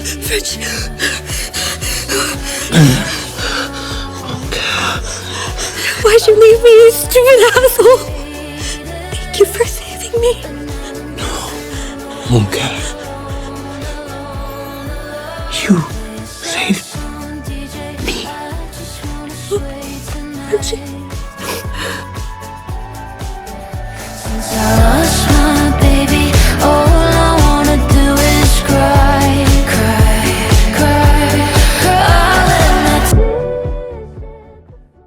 French. Why'd you leave me, you stupid asshole? Thank you for saving me. Monka. You saved me. Frenchie.